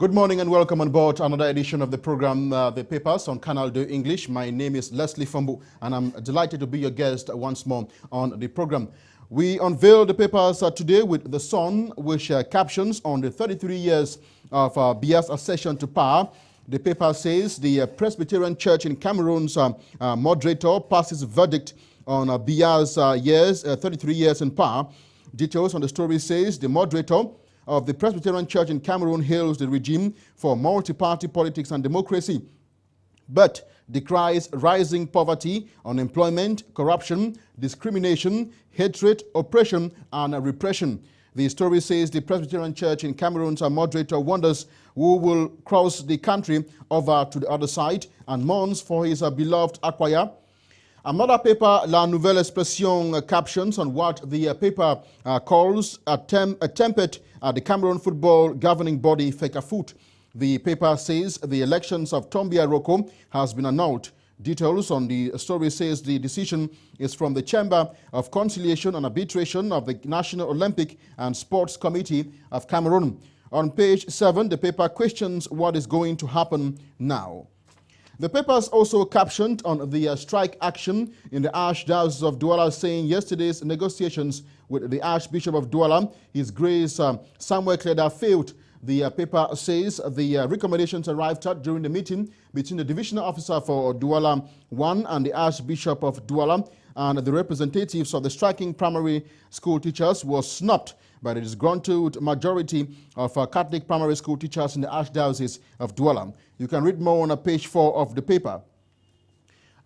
Good morning and welcome on board another edition of the program, The Papers on Canal de English. My name is Lesley Fombuh and I'm delighted to be your guest once more on the program. We unveil the papers today with The Sun, which captions on the 33 years of Biya's accession to power. The paper says the Presbyterian Church in Cameroon's moderator passes verdict on Biya's 33 years in power. Details on the story says the moderator of the Presbyterian Church in Cameroon hails the regime for multi-party politics and democracy, but decries rising poverty, unemployment, corruption, discrimination, hatred, oppression, and repression. The story says the Presbyterian Church in Cameroon's moderator wonders who will cross the country over to the other side and mourns for his beloved Akwaya. Another paper, La Nouvelle Expression, captions on what the paper calls a tempest at the Cameroon football governing body, Fecafoot. The paper says the elections of Tombia Roko has been annulled. Details on the story says the decision is from the Chamber of Conciliation and Arbitration of the National Olympic and Sports Committee of Cameroon. On page 7, the paper questions what is going to happen now. The papers also captioned on the strike action in the Archdiocese of Douala, saying yesterday's negotiations with the Archbishop of Douala, His Grace Samuel Kleda, failed. The paper says the recommendations arrived at during the meeting between the divisional officer for Douala 1 and the Archbishop of Douala, and the representatives of the striking primary school teachers were snubbed by the disgruntled majority of Catholic primary school teachers in the Archdiocese of Douala. You can read more on page 4 of the paper.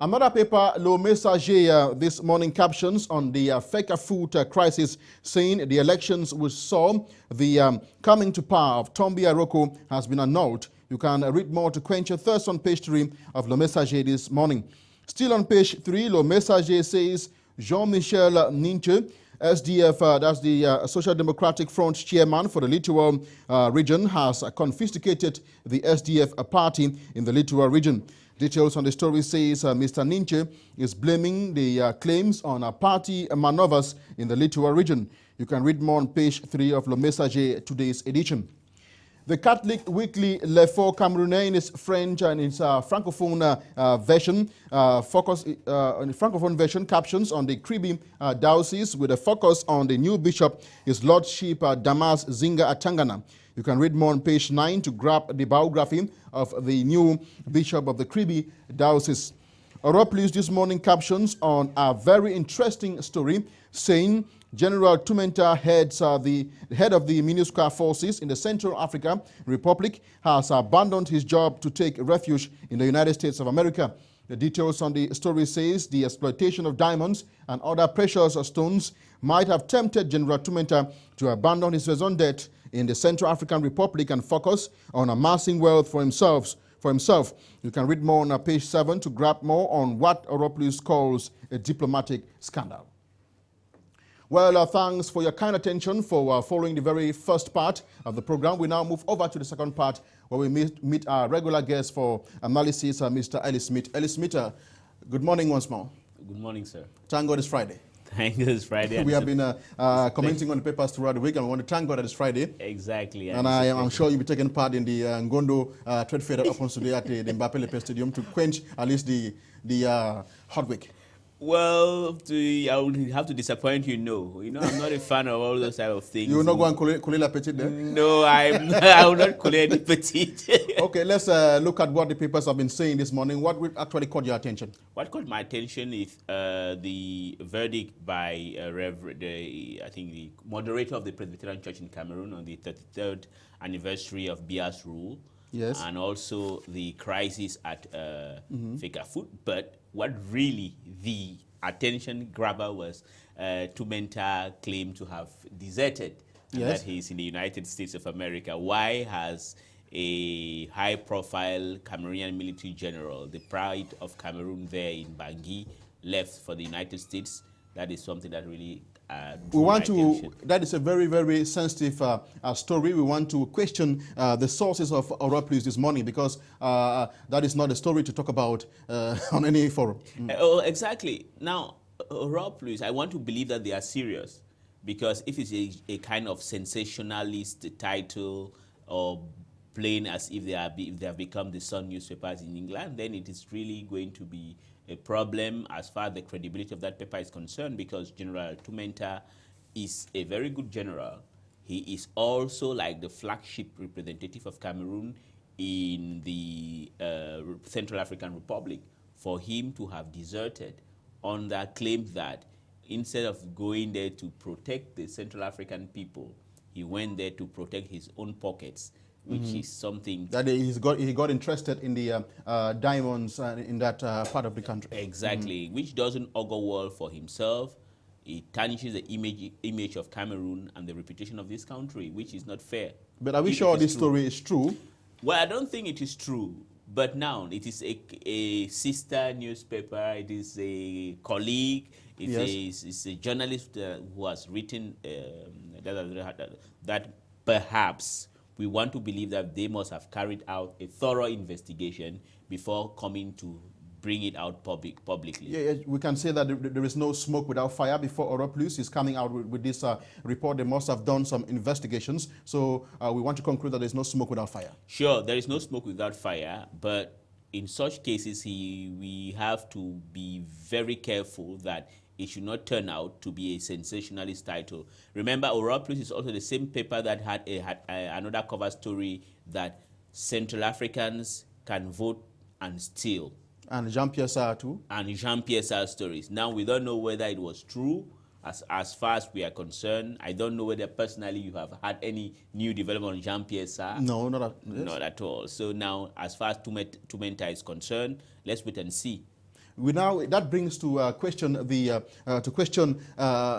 Another paper, Le Messager, this morning captions on the Fecafoot crisis, saying the elections which saw the coming to power of Tombia Roko has been annulled. You can read more to quench your thirst on page 3 of Le Messager this morning. Still on page 3, Le Messager says Jean-Michel Ninche, SDF, that's the Social Democratic Front chairman for the Littoral region, has confiscated the SDF party in the Littoral region. Details on the story says Mr. Ninche is blaming the claims on party maneuvers in the Littoral region. You can read more on page 3 of Le Messager, today's edition. The Catholic Weekly Le Fort Camerounais in its French and its Francophone version Francophone version captions on the Kribi diocese with a focus on the new bishop, His Lordship Damas Zinga Atangana. You can read more on page 9 to grab the biography of the new bishop of the Kribi diocese. Europe this morning captions on a very interesting story saying General Tumenta, the head of the MINUSCA forces in the Central African Republic, has abandoned his job to take refuge in the United States of America. The details on the story says the exploitation of diamonds and other precious stones might have tempted General Tumenta to abandon his raison d'etre in the Central African Republic and focus on amassing wealth for himself. You can read more on page 7 to grab more on what Europe calls a diplomatic scandal. Well, thanks for your kind attention for following the very first part of the program. We now move over to the second part where we meet our regular guest for analysis, Mr. Elie Smith. Elie Smith, good morning once more. Good morning, sir. Thank God it's Friday. Thank God it's Friday. We have been commenting on the papers throughout the week, and we want to thank God that it's Friday. Exactly. And I'm sure you'll be taking part in the Ngondo Trade Fair that opens today at the Mbappe Lepe Stadium to quench at least the hot week. Well, I will have to disappoint you. No, I'm not a fan of all those type of things. You will not go and coller la petite there? No, I will not coller any petite. Okay, let's look at what the papers have been saying this morning. What actually caught your attention? What caught my attention is the verdict by I think the moderator of the Presbyterian Church in Cameroon on the 33rd anniversary of Biya's rule. Yes. And also the crisis at Fecafoot. But what really the attention grabber was Tumenta claimed to have deserted and that he's in the United States of America. Why has a high-profile Cameroonian military general, the pride of Cameroon there in Bangui, left for the United States? That is something that really that is a very, very sensitive story. We want to question the sources of Europe this morning because that is not a story to talk about on any forum. Oh, exactly. Now, Europe, I want to believe that they are serious because if it's a kind of sensationalist title or plain as if they have become the Sun newspapers in England, then it is really going to be a problem as far as the credibility of that paper is concerned, because General Tumenta is a very good general. He is also like the flagship representative of Cameroon in the Central African Republic. For him to have deserted on that claim that instead of going there to protect the Central African people, he went there to protect his own pockets, which is something that he got interested in the diamonds in that part of the country. Exactly, which doesn't augur well for himself. It tarnishes the image of Cameroon and the reputation of this country, which is not fair. But are we sure this story is true? Well, I don't think it is true. But now it is a sister newspaper. It is a colleague. It's a journalist who has written that perhaps we want to believe that they must have carried out a thorough investigation before coming to bring it out publicly. Yeah, we can say that there is no smoke without fire. Before Europe Plus is coming out with this report, they must have done some investigations. So we want to conclude that there is no smoke without fire. Sure, there is no smoke without fire, but in such cases, we have to be very careful that it should not turn out to be a sensationalist title. Remember, Europe Plus is also the same paper that had another cover story that Central Africans can vote and steal. And Jean-Pierre Sarr too. And Jean-Pierre Sarr stories. Now, we don't know whether it was true. As far as we are concerned, I don't know whether personally you have had any new development on Jean-Pierre Sarr. No, not at all. So now, as far as Tumenta is concerned, let's wait and see. That brings to question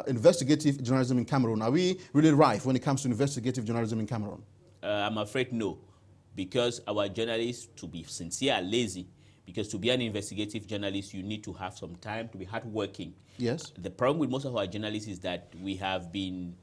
investigative journalism in Cameroon. Are we really rife when it comes to investigative journalism in Cameroon? I'm afraid no, because our journalists, to be sincere, are lazy. Because to be an investigative journalist, you need to have some time to be hardworking. Yes. The problem with most of our journalists is that we have been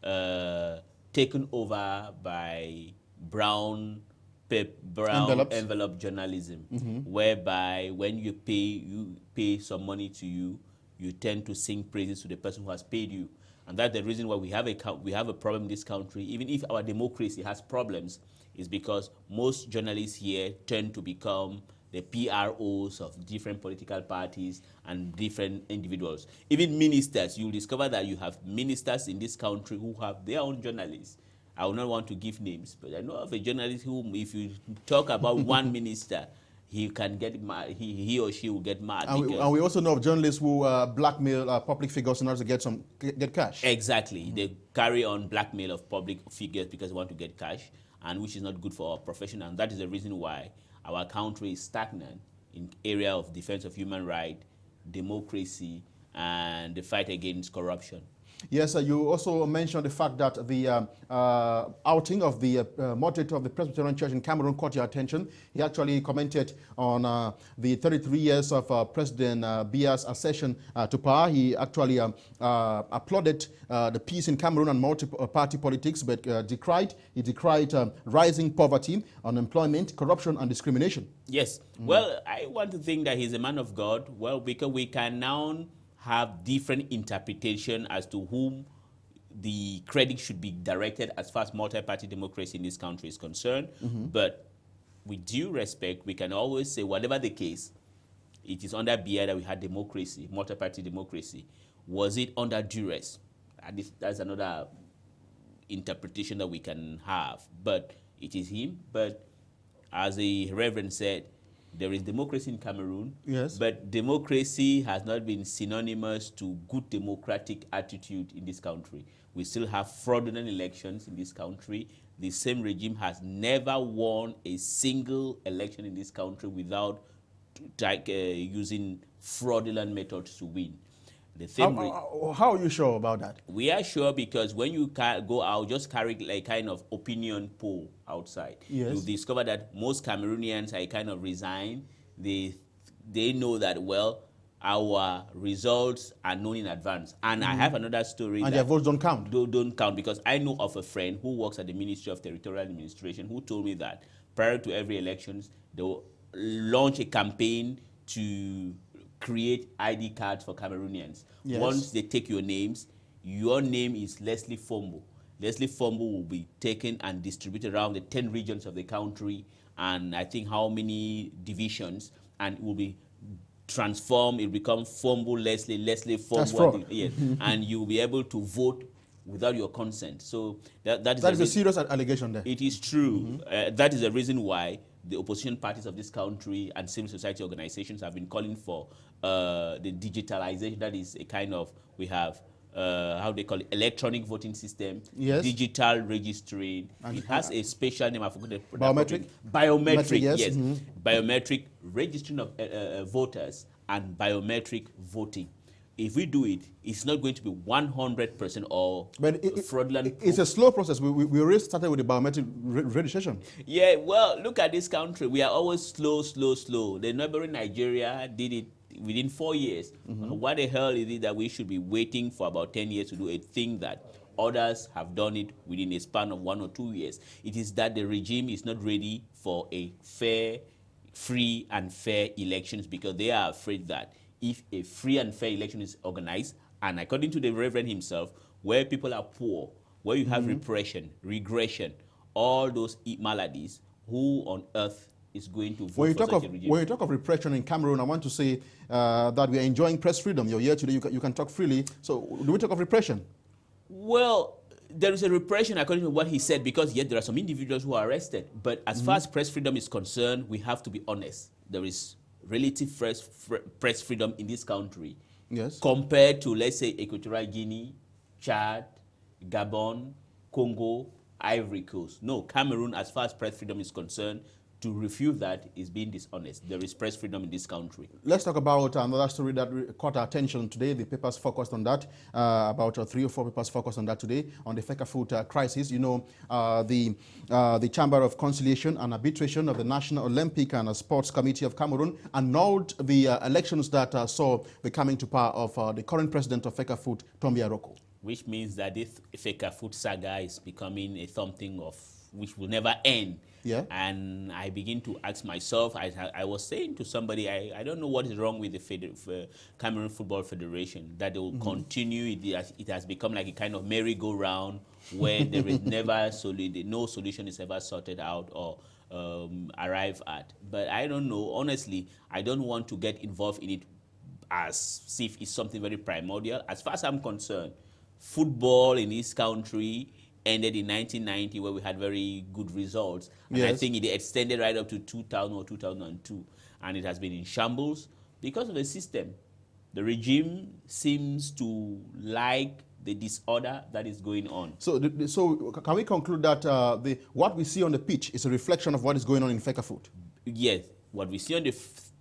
taken over by brown envelope journalism, whereby when you pay some money to you, you tend to sing praises to the person who has paid you. And that's the reason why we have a problem in this country. Even if our democracy has problems, is because most journalists here tend to become the PROs of different political parties and different individuals. Even ministers, you'll discover that you have ministers in this country who have their own journalists. I will not want to give names, but I know of a journalist who, if you talk about one minister, he can get mad. He or she will get mad. And we also know of journalists who blackmail public figures in order to get cash. Exactly. They carry on blackmail of public figures because they want to get cash, and which is not good for our profession. And that is the reason why our country is stagnant in area of defense of human rights, democracy, and the fight against corruption. Yes, you also mentioned the fact that the outing of the moderator of the Presbyterian Church in Cameroon caught your attention. He actually commented on the 33 years of President Biya's accession to power. He actually applauded the peace in Cameroon and multi-party politics, but he decried rising poverty, unemployment, corruption, and discrimination. Yes. Well, I want to think that he's a man of God. Well, because we can now have different interpretation as to whom the credit should be directed as far as multi-party democracy in this country is concerned. But with due respect, we can always say, whatever the case, it is under Biya that we had democracy, multi-party democracy. Was it under duress? That's another interpretation that we can have. But it is him. But as the Reverend said, there is democracy in Cameroon, yes, but democracy has not been synonymous to good democratic attitude in this country. We still have fraudulent elections in this country. The same regime has never won a single election in this country without using fraudulent methods to win. How are you sure about that? We are sure because when you go out, just carry like kind of opinion poll outside. Yes. You'll discover that most Cameroonians are kind of resigned. They know that, well, our results are known in advance. And I have another story. And their votes don't count? Don't count, because I know of a friend who works at the Ministry of Territorial Administration who told me that prior to every elections, they will launch a campaign to create ID cards for Cameroonians. Yes. Once they take your names, your name is Lesley Fombuh. Lesley Fombuh will be taken and distributed around the 10 regions of the country, and I think how many divisions, and it will be transformed. It will become Fombuh Lesley Fombuh. That's fraud. Yes, and you will be able to vote without your consent. So that is a serious allegation there. It is true. That is the reason why the opposition parties of this country and civil society organizations have been calling for the digitalization. That is a kind of, we have how they call it, electronic voting system, yes, digital registering. And it has a special name, I forgot the biometric? Biometric, yes. yes. Biometric registering of voters and biometric voting. If we do it, it's not going to be 100% or fraudulent. It's a slow process. We already started with the biometric registration. Yeah, well, look at this country. We are always slow. The neighboring Nigeria did it within 4 years. What the hell is it that we should be waiting for about 10 years to do a thing that others have done it within a span of 1 or 2 years? It is that the regime is not ready for a fair, free and fair elections, because they are afraid that if a free and fair election is organized, and according to the Reverend himself, where people are poor, where you have repression, regression, all those maladies, who on earth is going to vote for such a regime? When you talk of repression in Cameroon, I want to say that we are enjoying press freedom. You're here today, you can talk freely. So do we talk of repression? Well, there is a repression according to what he said, because yet there are some individuals who are arrested. But as far as press freedom is concerned, we have to be honest. There is relative press freedom in this country, yes, compared to, let's say, Equatorial Guinea, Chad, Gabon, Congo, Ivory Coast. No, Cameroon, as far as press freedom is concerned, to refute that is being dishonest. There is press freedom in this country. Let's talk about another story that caught our attention today. The papers focused on that. About 3 or 4 papers focused on that today, on the Feka food crisis. You know, the Chamber of Conciliation and Arbitration of the National Olympic and Sports Committee of Cameroon annulled the elections that saw the coming to power of the current president of Feka food, Tombi Aroko. Which means that this Feka food saga is becoming a something of which will never end. Yeah. And I begin to ask myself, I was saying to somebody, I don't know what is wrong with the Cameroon Football Federation, that they will continue. It has become like a kind of merry-go-round where there is never no solution is ever sorted out or arrived at. But I don't know. Honestly, I don't want to get involved in it as if it's something very primordial. As far as I'm concerned, football in this country ended in 1990, where we had very good results. And yes, I think it extended right up to 2000 or 2002. And it has been in shambles because of the system. The regime seems to like the disorder that is going on. So can we conclude that what we see on the pitch is a reflection of what is going on in Feka food? Yes, what we see on the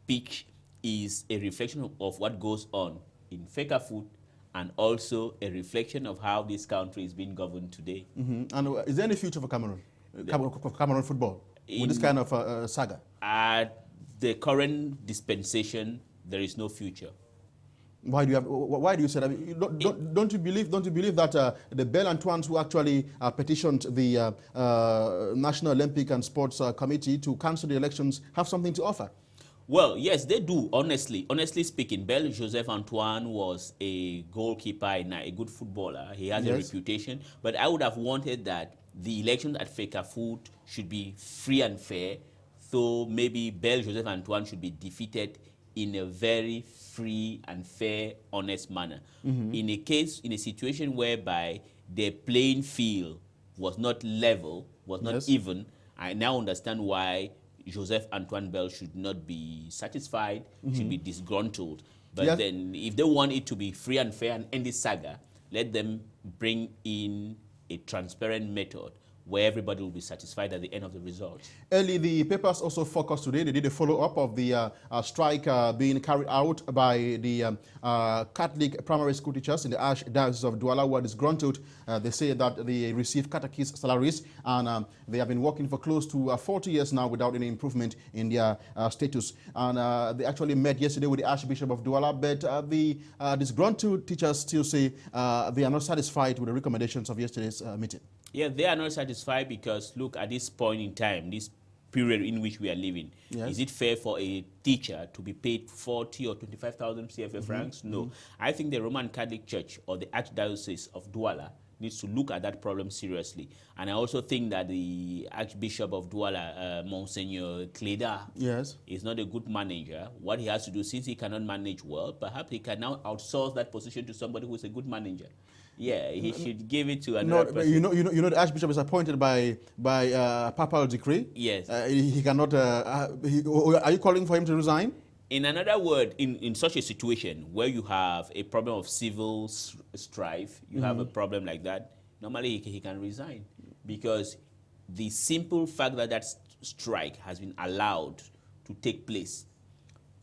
pitch is a reflection of what goes on in Feka food, and also a reflection of how this country is being governed today. And is there any future for Cameroon? Cameroon football with this kind of saga? At the current dispensation, there is no future. Why do you say that? Don't you believe that the Bell Antoines who actually petitioned the National Olympic and Sports Committee to cancel the elections have something to offer? Well, yes, they do, honestly. Honestly speaking, Bell Joseph Antoine was a goalkeeper and a good footballer. He has a reputation. But I would have wanted that the elections at Feka Food should be free and fair. So maybe Bell Joseph Antoine should be defeated in a very free and fair, honest manner. In a situation whereby the playing field was not level, was not even, I now understand why Joseph Antoine Bell should not be satisfied, should be disgruntled. But then if they want it to be free and fair and end this saga, let them bring in a transparent method where everybody will be satisfied at the end of the results. Early, the papers also focused today. They did a follow-up of the strike being carried out by the Catholic primary school teachers in the Archdiocese of Douala, who are disgruntled. They say that they receive catechist salaries, and they have been working for close to 40 years now without any improvement in their status. And they actually met yesterday with the Archbishop of Douala, but the disgruntled teachers still say they are not satisfied with the recommendations of yesterday's meeting. Yeah, they are not satisfied because, look, at this point in time, this period in which we are living, is it fair for a teacher to be paid 40 or 25,000 CFA francs? No. I think the Roman Catholic Church or the Archdiocese of Douala needs to look at that problem seriously. And I also think that the Archbishop of Douala, Monsignor Cléda, yes, is not a good manager. What he has to do, since he cannot manage well, perhaps he can now outsource that position to somebody who is a good manager. Yeah, he should give it to another person. You know, the Archbishop is appointed by papal decree. Yes. He cannot. Are you calling for him to resign? In another word, in such a situation where you have a problem of civil strife, you have a problem like that, normally he can resign, because the simple fact that that strike has been allowed to take place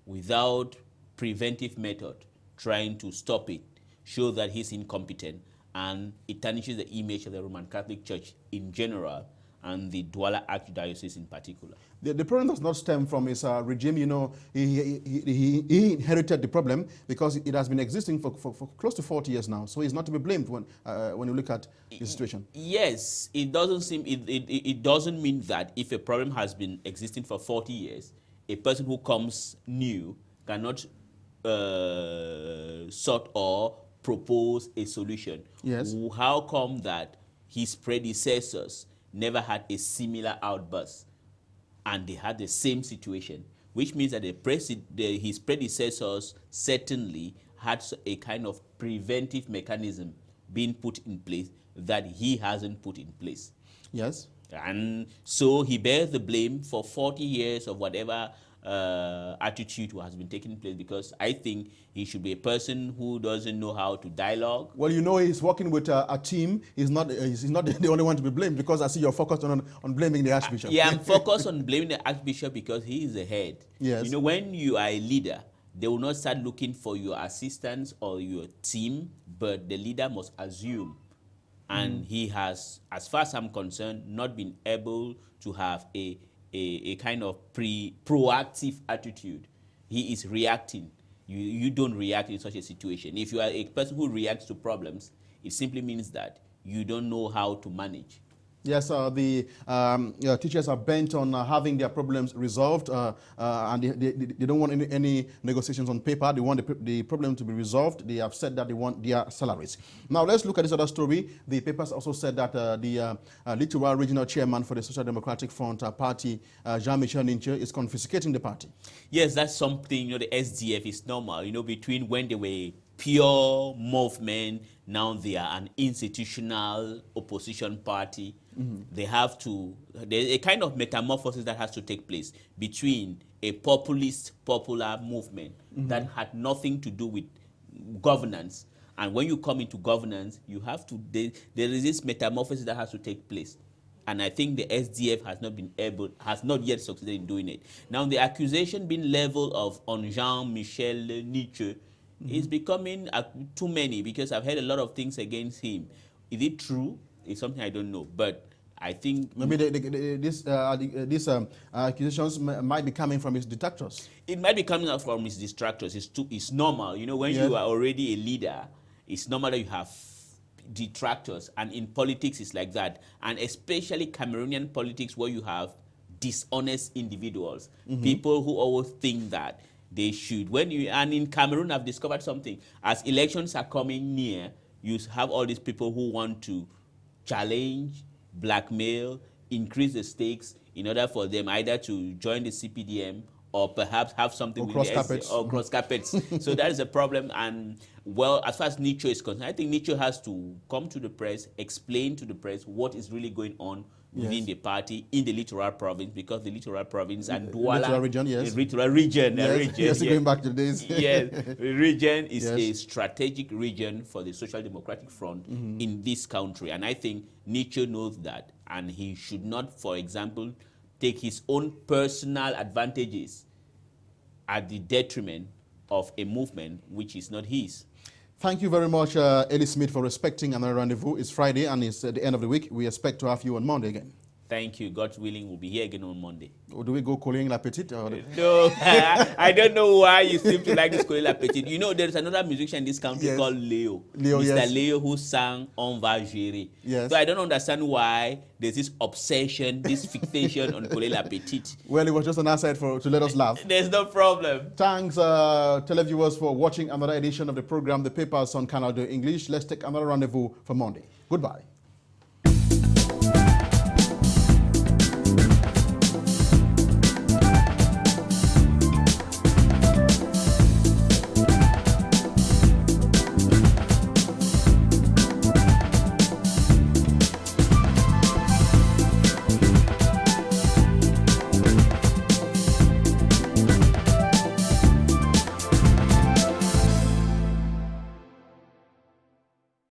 without preventive method trying to stop it shows that he's incompetent, and it tarnishes the image of the Roman Catholic Church in general and the Douala Archdiocese in particular. The problem does not stem from his regime. You know, he inherited the problem because it has been existing for close to 40 years now. So he's not to be blamed when you look at the situation. Yes, it doesn't mean that if a problem has been existing for 40 years, a person who comes new cannot sort or propose a solution. Yes. How come that his predecessors never had a similar outburst and they had the same situation? Which means that his predecessors certainly had a kind of preventive mechanism being put in place that he hasn't put in place. Yes. And so he bears the blame for 40 years of whatever attitude has been taking place, because I think he should be a person who doesn't know how to dialogue. Well, you know, he's working with a team. He's not the only one to be blamed, because I see you're focused on blaming the Archbishop. Yeah, I'm focused on blaming the Archbishop because he is the head. Yes. You know, when you are a leader, they will not start looking for your assistants or your team, but the leader must assume. And he has, as far as I'm concerned, not been able to have a kind of proactive attitude. He is reacting. You don't react in such a situation. If you are a person who reacts to problems, it simply means that you don't know how to manage. Yes, the teachers are bent on having their problems resolved, and they don't want any negotiations on paper. They want the problem to be resolved. They have said that they want their salaries. Now, let's look at this other story. The papers also said that the Littoral Regional Chairman for the Social Democratic Front Party, Jean-Michel Ninche, is confiscating the party. Yes, that's something, you know, the SDF is normal. You know, between when they were pure movement, now they are an institutional opposition party. They have to, there's a kind of metamorphosis that has to take place between a populist, popular movement that had nothing to do with governance. And when you come into governance, you have to, there is this metamorphosis that has to take place. And I think the SDF has not yet succeeded in doing it. Now, the accusation being leveled on Jean-Michel Ninche is becoming too many, because I've heard a lot of things against him. Is it true? It's something I don't know, but I think maybe these accusations might be coming from his detractors. It might be coming out from his detractors. It's normal. You know, when you are already a leader, it's normal that you have detractors, and in politics it's like that, and especially Cameroonian politics, where you have dishonest individuals, people who always think that they should. And in Cameroon, I've discovered something. As elections are coming near, you have all these people who want to challenge, blackmail, increase the stakes in order for them either to join the CPDM or perhaps have something with cross the carpets. Or cross carpets. So that is a problem. And well, as far as Ninche is concerned, I think Ninche has to come to the press, explain to the press what is really going on within the party in the Littoral Province, because the Littoral Province and Douala, Littoral region, yes. The Littoral region, yes, going back to this. Yes, the region is a strategic region for the Social Democratic Front in this country, and I think Ninche knows that, and he should not, for example, take his own personal advantages at the detriment of a movement which is not his. Thank you very much, Elie Smith, for respecting another rendezvous. It's Friday and it's at the end of the week. We expect to have you on Monday again. Thank you. God willing, we'll be here again on Monday. Or do we go Colin L'Appetit? No, I don't know why you seem to like this Colin L'Appetit. You know, there's another musician in this country called Leo. Mr. Leo, who sang On Va Gérer. Yes. So I don't understand why there's this obsession, this fixation on Colin L'Appetit. Well, it was just an aside to let us laugh. There's no problem. Thanks, televiewers, for watching another edition of the program, The Papers on Canal English. Let's take another rendezvous for Monday. Goodbye.